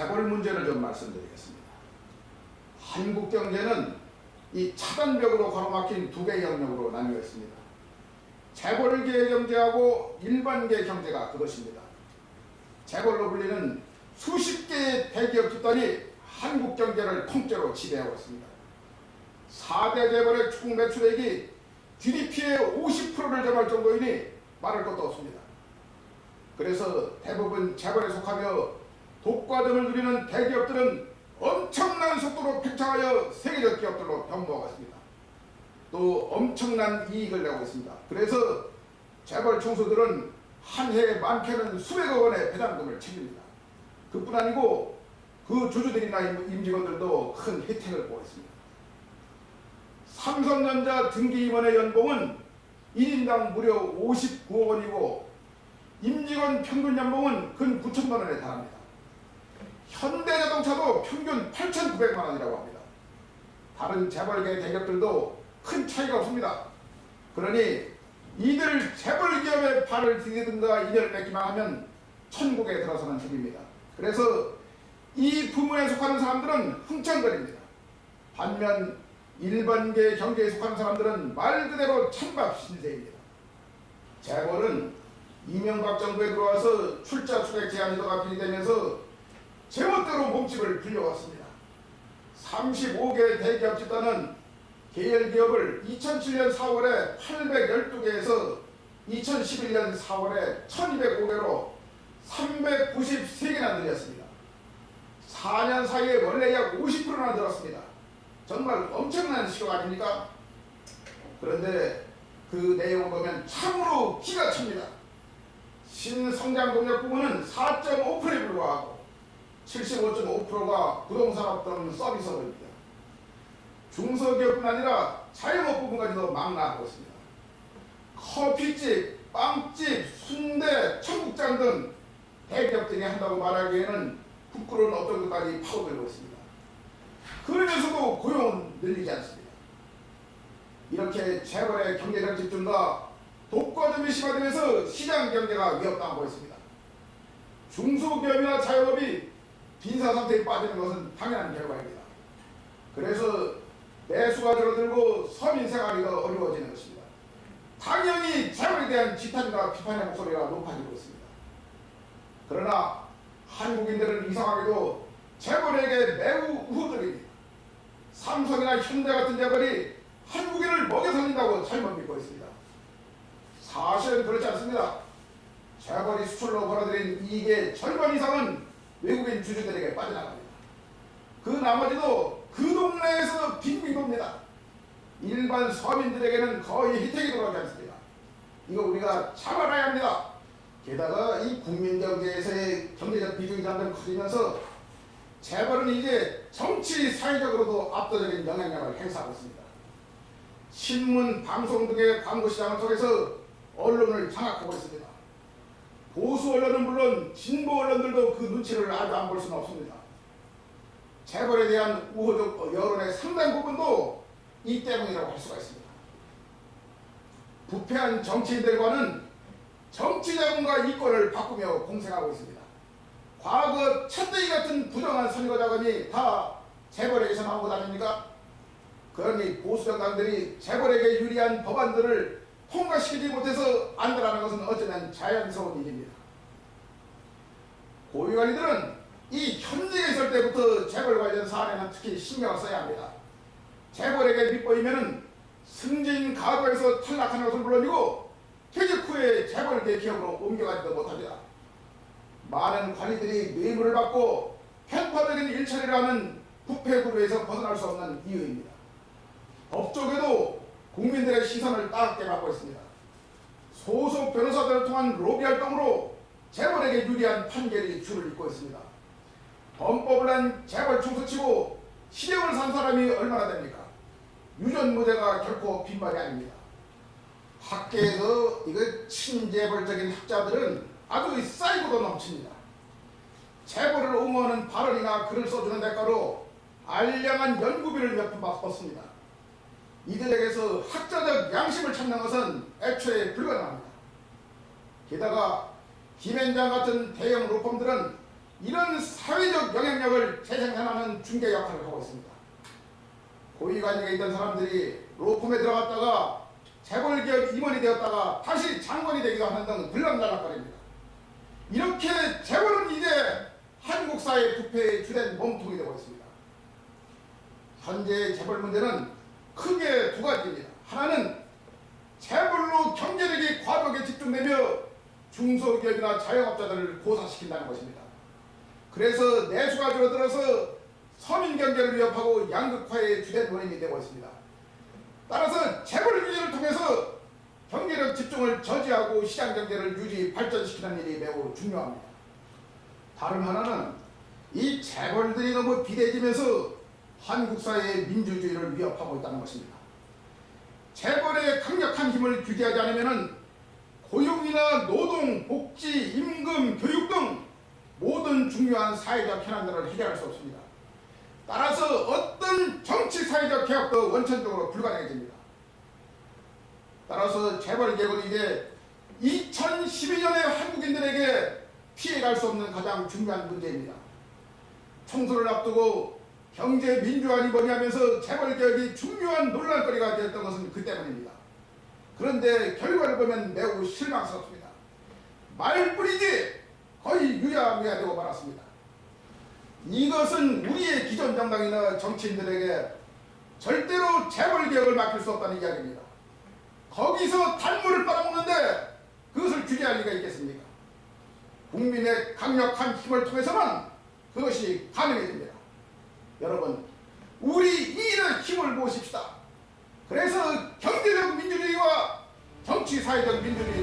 재벌 문제를 좀 말씀드리겠습니다. 한국 경제는 이 차단벽으로 가로막힌 두 개의 영역으로 나뉘어 있습니다. 재벌계 경제하고 일반계 경제가 그것입니다. 재벌로 불리는 수십 개의 대기업 집단이 한국 경제를 통째로 지배하고 있습니다. 4대 재벌의 총 매출액이 GDP의 50%를 점할 정도이니 말할 것도 없습니다. 그래서 대부분 재벌에 속하며 독과점을 누리는 대기업들은 엄청난 속도로 팽창하여 세계적 기업들로 변모하고 있습니다. 또 엄청난 이익을 내고 있습니다. 그래서 재벌 총수들은 한 해에 많게는 수백억 원의 배당금을 챙깁니다. 그뿐 아니고 그 주주들이나 임직원들도 큰 혜택을 보고 있습니다. 삼성전자 등기임원의 연봉은 1인당 무려 59억 원이고 임직원 평균 연봉은 근 9천만 원에 달합니다. 현대자동차도 평균 8,900만 원이라고 합니다. 다른 재벌계 대기업들도 큰 차이가 없습니다. 그러니 이들 재벌 기업의 발을 디디든가 인연을 맺기만 하면 천국에 들어서는 셈입니다. 그래서 이 부문에 속하는 사람들은 흥청거립니다. 반면 일반계 경제에 속하는 사람들은 말 그대로 찬밥 신세입니다. 재벌은 이명박 정부에 들어와서 출자 추객 제한제도가 폐지되면서 제멋대로 몸집을 불려왔습니다. 35개 대기업 집단은 계열기업을 2007년 4월에 812개에서 2011년 4월에 1205개로 393개나 늘렸습니다. 4년 사이에 원래 약 50%나 늘었습니다. 정말 엄청난 시효 아닙니까? 그런데 그 내용을 보면 참으로 기가 찹니다. 신성장 동력 부문은 4.5%에 불과하고 75.5%가 부동산업 등 서비스업입니다. 중소기업뿐 아니라 자영업 부분까지도 막 나가고 있습니다. 커피집, 빵집, 순대, 청국장 등 대기업들이 한다고 말하기에는 부끄러운 업종들까지 파고들고 있습니다. 그러면서도 고용은 늘리지 않습니다. 이렇게 재벌의 경제적 집중과 독과점이 심화되면서 시장 경제가 위협당하고 있습니다. 중소기업이나 자영업이 빈사 상태에 빠지는 것은 당연한 결과입니다. 그래서 매수가 줄어들고 서민 생활이 더 어려워지는 것입니다. 당연히 재벌에 대한 지탄과 비판의 목소리가 높아지고 있습니다. 그러나 한국인들은 이상하게도 재벌에게 매우 우호적입니다. 삼성이나 현대 같은 재벌이 한국인을 먹여 살린다고 잘못 믿고 있습니다. 사실은 그렇지 않습니다. 재벌이 수출로 벌어들인 이익의 절반 이상은 외국인 주주들에게 빠져나갑니다. 그 나머지도 그 동네에서 빙빙 돕니다. 일반 서민들에게는 거의 혜택이 돌아오지 않습니다. 이거 우리가 잘 알아야 합니다. 게다가 이 국민경제에서의 경제적 비중이 점점 커지면서 재벌은 이제 정치 사회적으로도 압도적인 영향력을 행사하고 있습니다. 신문, 방송 등의 광고 시장을 통해서 언론을 장악하고 있습니다. 보수 언론은 물론 진보 언론들도 그 눈치를 아주 안 볼 수는 없습니다. 재벌에 대한 우호적 여론의 상당 부분도 이 때문이라고 할 수가 있습니다. 부패한 정치인들과는 정치자금과 이권을 바꾸며 공생하고 있습니다. 과거 찻대기 같은 부정한 선거자금이 다 재벌에게서 나온 것 아닙니까? 그러니 보수정당들이 재벌에게 유리한 법안들을 통과시키지 못해서 안달하는 것은 어쩌면 자연스러운 일입니다. 고위관리들은 이 현직에 있을 때부터 재벌 관련 사안에는 특히 신경을 써야 합니다. 재벌에게 밑보이면 승진 가도에서 탈락하는 것은 물론이고 퇴직 후에 재벌계 기업으로 옮겨가지도 못합니다. 많은 관리들이 뇌물을 받고 편파적인 일처리를 하는 부패 구조에서 벗어날 수 없는 이유입니다. 법조계도 국민들의 시선을 따갑게 받고 있습니다. 소속 변호사들을 통한 로비 활동으로 재벌에게 유리한 판결이 줄을 잇고 있습니다. 범법을 한 재벌 총수치고 실형을 산 사람이 얼마나 됩니까? 유전무죄가 결코 빈말이 아닙니다. 학계에서 이거 친재벌적인 학자들은 아주 쌓이고도 넘칩니다. 재벌을 옹호하는 발언이나 글을 써주는 대가로 알량한 연구비를 몇 푼 받습니다. 이들에게서 학자적 양심을 찾는 것은 애초에 불가능합니다. 게다가 김앤장 같은 대형 로펌들은 이런 사회적 영향력을 재생산하는 중개 역할을 하고 있습니다. 고위관직에 있던 사람들이 로펌에 들어갔다가 재벌기업 임원이 되었다가 다시 장관이 되기도 하는 등 들락날락거립니다. 이렇게 재벌은 이제 한국 사회 부패의 주된 몸통이 되고 있습니다. 현재의 재벌 문제는 크게 두 가지입니다. 하나는 재벌로 경제력이 과도하게 집중되며 중소기업이나 자영업자들을 고사시킨다는 것입니다. 그래서 내수가 줄어들어서 서민 경제를 위협하고 양극화의 주된 원인이 되고 있습니다. 따라서 재벌 규제를 통해서 경제력 집중을 저지하고 시장 경제를 유지 발전시키는 일이 매우 중요합니다. 다른 하나는 이 재벌들이 너무 비대해지면서 한국 사회의 민주주의를 위협하고 있다는 것입니다. 재벌의 강력한 힘을 규제하지 않으면 고용이나 노동, 복지, 임금, 교육 등 모든 중요한 사회적 현안들을 해결할 수 없습니다. 따라서 어떤 정치 사회적 개혁도 원천적으로 불가능해집니다. 따라서 재벌 개혁은 이제 2012년에 한국인들에게 피해갈 수 없는 가장 중요한 문제입니다. 총선을 앞두고 경제 민주화니 뭐니 하면서 재벌 개혁이 중요한 논란거리가 되었던 것은 그 때문입니다. 그런데 결과를 보면 매우 실망스럽습니다. 말뿐이지 거의 유야무야되고 말았습니다. 이것은 우리의 기존 정당이나 정치인들에게 절대로 재벌 개혁을 맡길 수 없다는 이야기입니다. 거기서 단물을 빨아먹는데 그것을 규제할 리가 있겠습니까? 국민의 강력한 힘을 통해서는 그것이 가능해집니다. 여러분, 우리 이 일의 힘을 모읍시다. 그래서 경제적 민주주의와 정치 사회적 민주주의